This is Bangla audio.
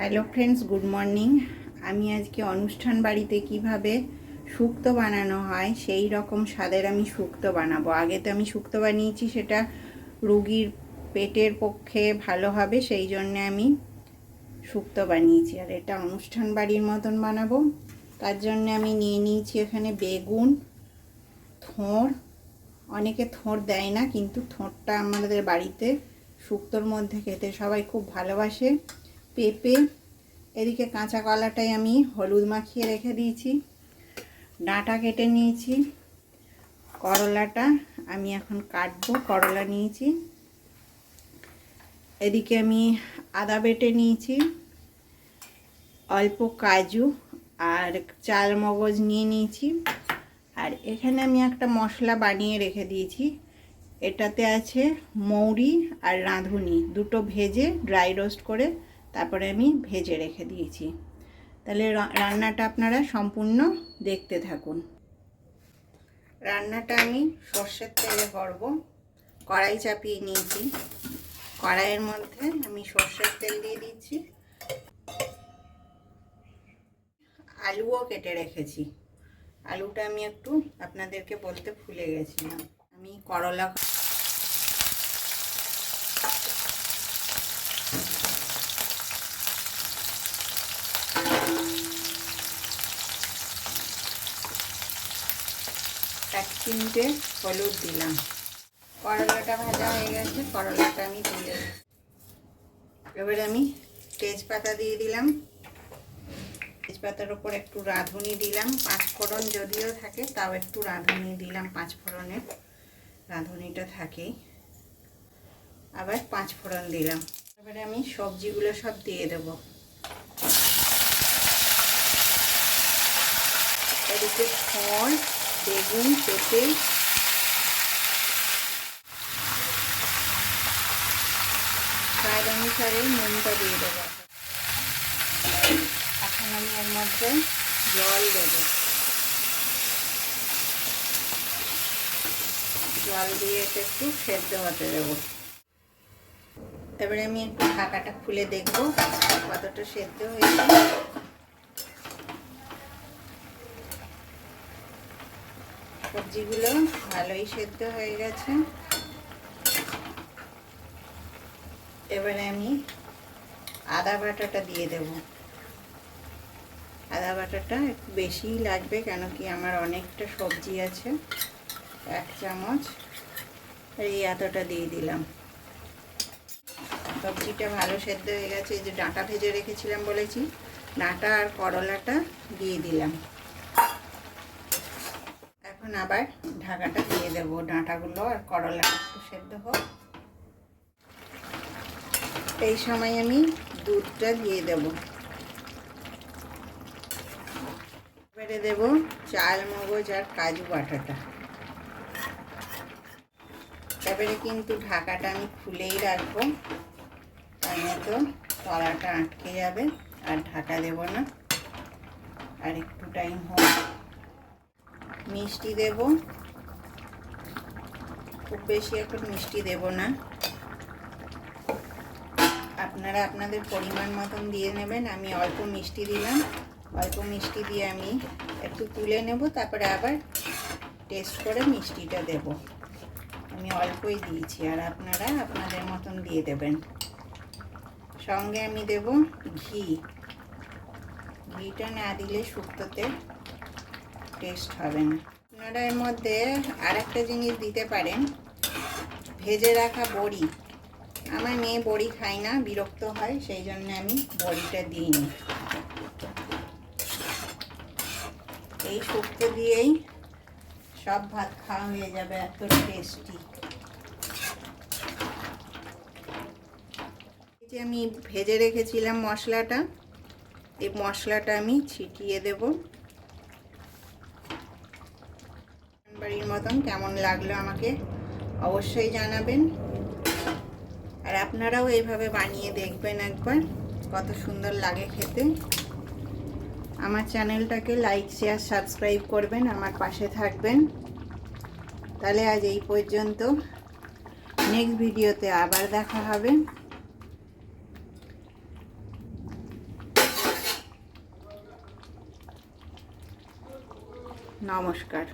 Hello friends, good morning. আমি আজকে অনুষ্ঠান বাড়িতে কিভাবে শুক্তো বানানো হয় সেই রকম স্বাদের আমি শুক্তো বানাবো। আগে তো আমি শুক্তো বানিয়েছি, সেটা রুগীর পেটের পক্ষে ভালো হবে, সেই জন্যে আমি শুক্তো বানিয়েছি। আর এটা অনুষ্ঠান বাড়ির মতন বানাবো, তার জন্যে আমি নিয়ে নিয়েছি এখানে বেগুন, থোড়। অনেকে থোড় দেয় না, কিন্তু থোড়টা আমাদের বাড়িতে শুক্তোর মধ্যে খেতে সবাই খুব ভালোবাসে। পেঁপে, এদিকে কাঁচা কলাটাই আমি হলুদ মাখিয়ে রেখে দিয়েছি। ডাঁটা কেটে নিয়েছি। করলাটা আমি এখন কাটবো, করলা নিয়েছি। এদিকে আমি আদা বেটে নিয়েছি, অল্প কাজু আর চাল মগজ নিয়ে নিয়েছি। আর এখানে আমি একটা মশলা বানিয়ে রেখে দিয়েছি। এটাতে আছে মৌরি আর রাঁধুনি, দুটো ভেজে ড্রাই রোস্ট করে তারপরে আমি ভেজে রেখে দিয়েছি। তাহলে রান্নাটা আপনারা সম্পূর্ণ দেখতে থাকুন। রান্নাটা আমি সর্ষের তেলে করব। কড়াই চাপিয়ে নিয়েছি, কড়াইয়ের মধ্যে আমি সর্ষের তেল দিয়ে দিচ্ছি। আলুও কেটে রেখেছি। আলুটা আমি একটু আপনাদেরকে বলতে ভুলে গেছিলাম। আমি করলা এক চিমটে হলুদ দিলাম। করলাটা ভাজা হয়ে গেছে, করলাটা আমি তুলে এবারে আমি তেজপাতা দিয়ে দিলাম। তেজপাতার উপর একটু রাঁধুনি দিলাম, পাঁচফোড়ন যদিও থাকে তাও একটু রাঁধুনি দিলাম। পাঁচফোড়নের রাঁধুনিটা থাকেই। আবার পাঁচফোড়ন দিলাম। এবারে আমি সবজিগুলো সব দিয়ে দেব। এদিকে ফল, বেগুন, পেঁপে, স্বাদ অনুসারে নুনটা দিয়ে দেবো। এখন আমি এর মধ্যে জল দেব। জল দিয়ে এটা একটু সেদ্ধ হতে দেবো। এবারে আমি একটু ঢাকাটা খুলে দেখবো কতটা সেদ্ধ হয়েছে। সবজিগুলো ভালোই সেদ্ধ হয়ে গেছে। এবারে আমি আদা বাটাটা দিয়ে দেব। আদা বাটাটা একটু বেশিই লাগবে, কেন কি আমার অনেকটা সবজি আছে। এক চামচ এই এতটা দিয়ে দিলাম। সবজিটা ভালো সেদ্ধ হয়ে গেছে। এই যে ডাঁটা ভেজে রেখেছিলাম বলেছি, ডাঁটা আর করলাটা দিয়ে দিলাম। এখন আবার ঢাকাটা দিয়ে দেবো, ডাঁটাগুলো আর করলাটা একটু সেদ্ধ হোক। এই সময় আমি দুধটা দিয়ে দেব। এবারে দেব চাল মগজ আর কাজু বাটাটা। এবারে কিন্তু ঢাকাটা আমি খুলেই রাখবো, তার মতো তলাটা আটকে যাবে। আর ঢাকা দেব না, আর একটু টাইম হোক। মিষ্টি দেব, খুব বেশি এখন মিষ্টি দেব না, আপনারা আপনাদের পরিমাণ মতন দিয়ে নেবেন। আমি অল্প মিষ্টি দিলাম। অল্প মিষ্টি দিয়ে আমি একটু তুলে নেব, তারপরে আবার টেস্ট করে মিষ্টিটা দেব। আমি অল্পই দিয়েছি, আর আপনারা আপনাদের মতন দিয়ে দেবেন। সঙ্গে আমি দেব ঘি। ঘিটা না দিলে শুক্তোতে টেস্ট হবে না। আপনারা এর মধ্যে আর একটা জিনিস দিতে পারেন, ভেজে রাখা বড়ি। আমার মেয়ে বড়ি খায় না, বিরক্ত হয়, সেই জন্য আমি বড়িটা দিইনি। এই শুক্তো দিয়েই সব ভাত খাওয়া হয়ে যাবে, এত টেস্টি। এই যে আমি ভেজে রেখেছিলাম মশলাটা, এই মশলাটা আমি ছিটিয়ে দেব। বাড়ির মতন কেমন লাগলো আমাকে অবশ্যই জানাবেন। আর আপনারাও এইভাবে বানিয়ে দেখবেন একবার, কত সুন্দর লাগে খেতে। আমার চ্যানেলটাকে লাইক, শেয়ার, সাবস্ক্রাইব করবেন, আমার পাশে থাকবেন। তাহলে আজ এই পর্যন্ত। নেক্সট ভিডিওতে আবার দেখা হবে। নমস্কার।